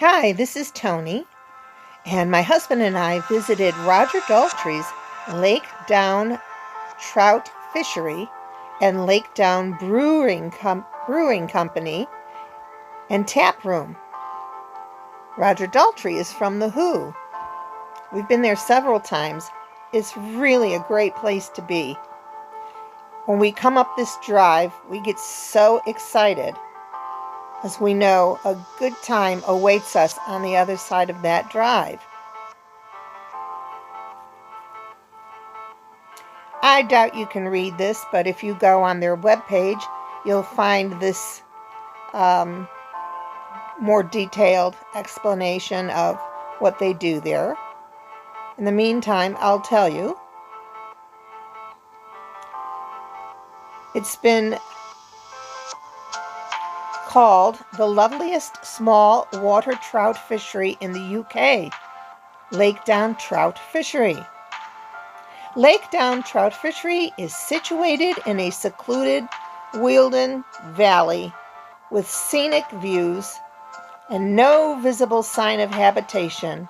Hi, this is Toni, and my husband and I visited Roger Daltrey's Lakedown Trout Fishery and Lakedown Brewing Company and Taproom. Roger Daltrey is from The Who. We've been there several times. It's really a great place to be. When we come up this drive, we get so excited, as we know a good time awaits us on the other side of that drive. I doubt you can read this, but if you go on their webpage, you'll find this more detailed explanation of what they do there. In the meantime, I'll tell you. It's been called the loveliest small water trout fishery in the UK, Lakedown Trout Fishery. Lakedown Trout Fishery is situated in a secluded Wealden Valley with scenic views and no visible sign of habitation.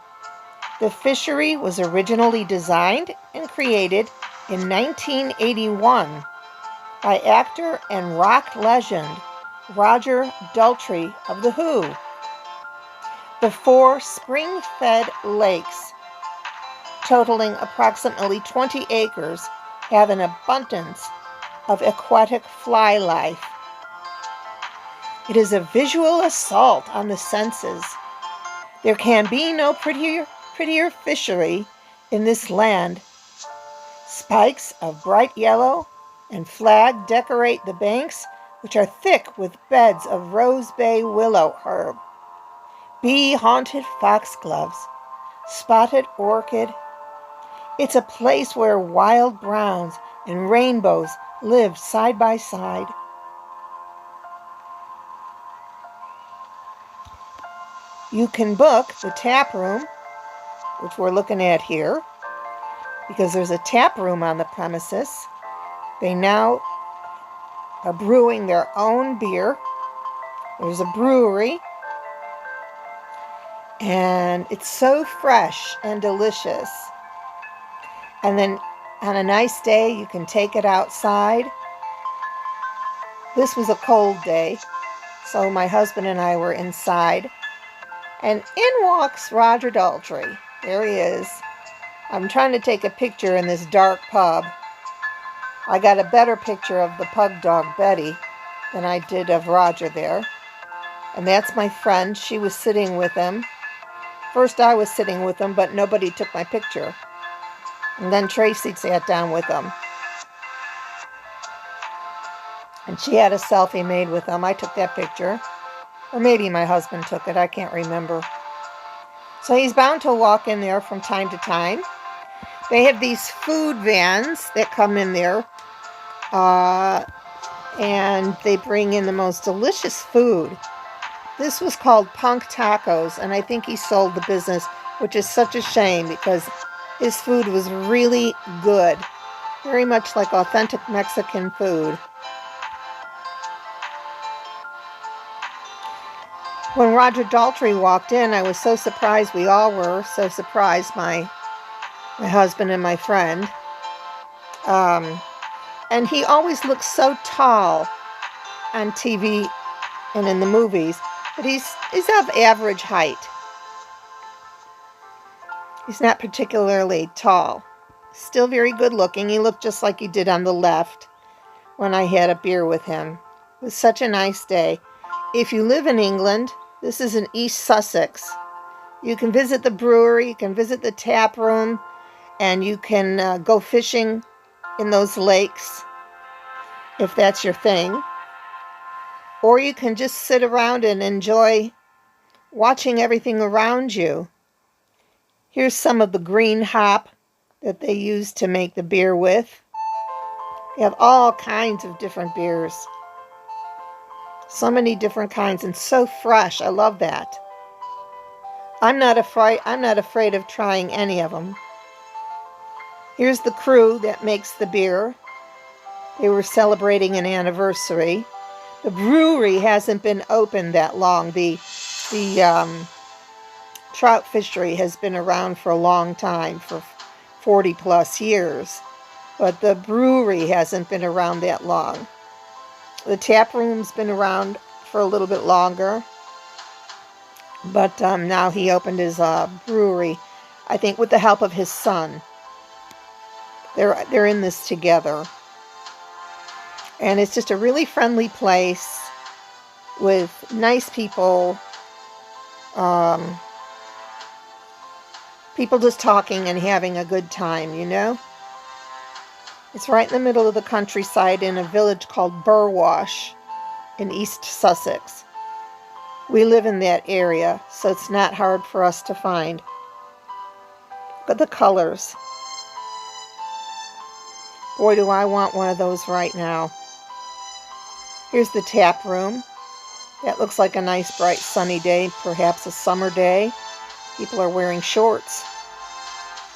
The fishery was originally designed and created in 1981 by actor and rock legend Roger Daltrey of The Who. The 4 spring-fed lakes, totaling approximately 20 acres, have an abundance of aquatic fly life. It is a visual assault on the senses. There can be no prettier fishery in this land. Spikes of bright yellow and flag decorate the banks, which are thick with beds of rose bay willow herb, bee-haunted foxgloves, spotted orchid. It's a place where wild browns and rainbows live side by side. You can book the tap room, which we're looking at here, because there's a tap room on the premises. They now are brewing their own beer. There's a brewery, and it's so fresh and delicious. And then on a nice day, you can take it outside. This was a cold day, so my husband and I were inside. And in walks Roger Daltrey. There he is. I'm trying to take a picture in this dark pub. I got a better picture of the pug dog Betty than I did of Roger there. And that's my friend. She was sitting with him. First I was sitting with him, but nobody took my picture. And then Tracy sat down with him. And she had a selfie made with him. I took that picture. Or maybe my husband took it. I can't remember. So he's bound to walk in there from time to time. They have these food vans that come in there. And they bring in the most delicious food. This was called Punk Tacos. And I think he sold the business, which is such a shame because his food was really good. Very much like authentic Mexican food. When Roger Daltrey walked in, I was so surprised. We all were so surprised, my husband and my friend. And he always looks so tall on TV and in the movies, but he's of average height. He's not particularly tall. Still very good looking. He looked just like he did on the left when I had a beer with him. It was such a nice day. If you live in England, this is in East Sussex. You can visit the brewery, you can visit the tap room, and you can go fishing in those lakes, if that's your thing. Or you can just sit around and enjoy watching everything around you. Here's some of the green hop that they use to make the beer with. They have all kinds of different beers. So many different kinds and so fresh. I love that. I'm not afraid of trying any of them. Here's the crew that makes the beer. They were celebrating an anniversary. The brewery hasn't been open that long. The Trout Fishery has been around for a long time, for 40 plus years. But the brewery hasn't been around that long. The Taproom's been around for a little bit longer. But now he opened his brewery, I think with the help of his son. They're in this together. And it's just a really friendly place with nice people. People just talking and having a good time, you know? It's right in the middle of the countryside in a village called Burwash in East Sussex. We live in that area, so it's not hard for us to find. Look at the colors. Boy, do I want one of those right now. Here's the tap room. That looks like a nice, bright, sunny day, perhaps a summer day. People are wearing shorts.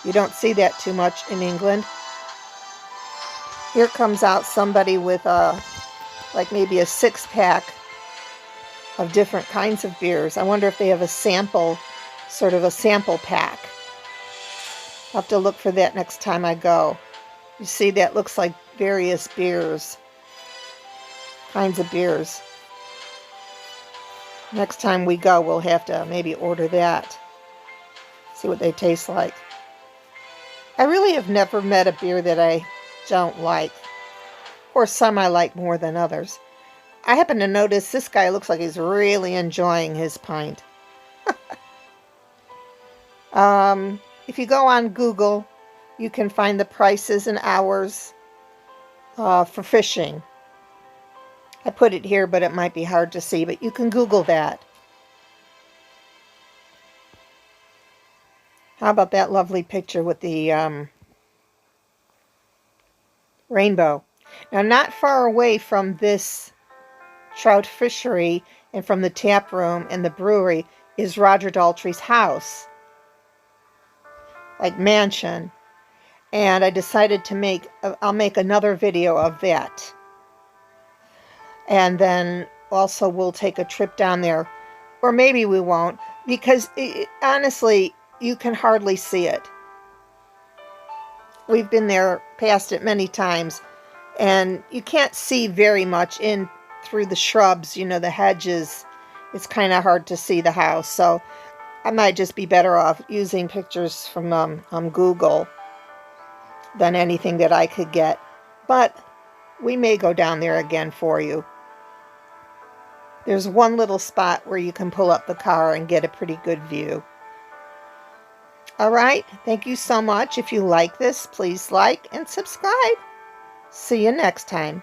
You don't see that too much in England. Here comes out somebody with like maybe a 6-pack of different kinds of beers. I wonder if they have a sample, sort of a sample pack. I'll have to look for that next time I go. You see, that looks like various beers, kinds of beers. Next time we go, we'll have to maybe order that. See what they taste like. I really have never met a beer that I don't like. Of course, some I like more than others. I happen to notice this guy looks like he's really enjoying his pint. If you go on Google, you can find the prices and hours for fishing. I put it here, but it might be hard to see, but you can Google that. How about that lovely picture with the rainbow? Now, not far away from this Trout Fishery and from the tap room and the brewery is Roger Daltrey's house, like mansion. And I decided to I'll make another video of that. And then also we'll take a trip down there. Or maybe we won't, because honestly, you can hardly see it. We've been there, past it many times, and you can't see very much in through the shrubs, you know, the hedges. It's kind of hard to see the house, so I might just be better off using pictures from Google than anything that I could get. But we may go down there again for you. There's one little spot where you can pull up the car and get a pretty good view. All right, thank you so much. If you like this, please like and subscribe. See you next time.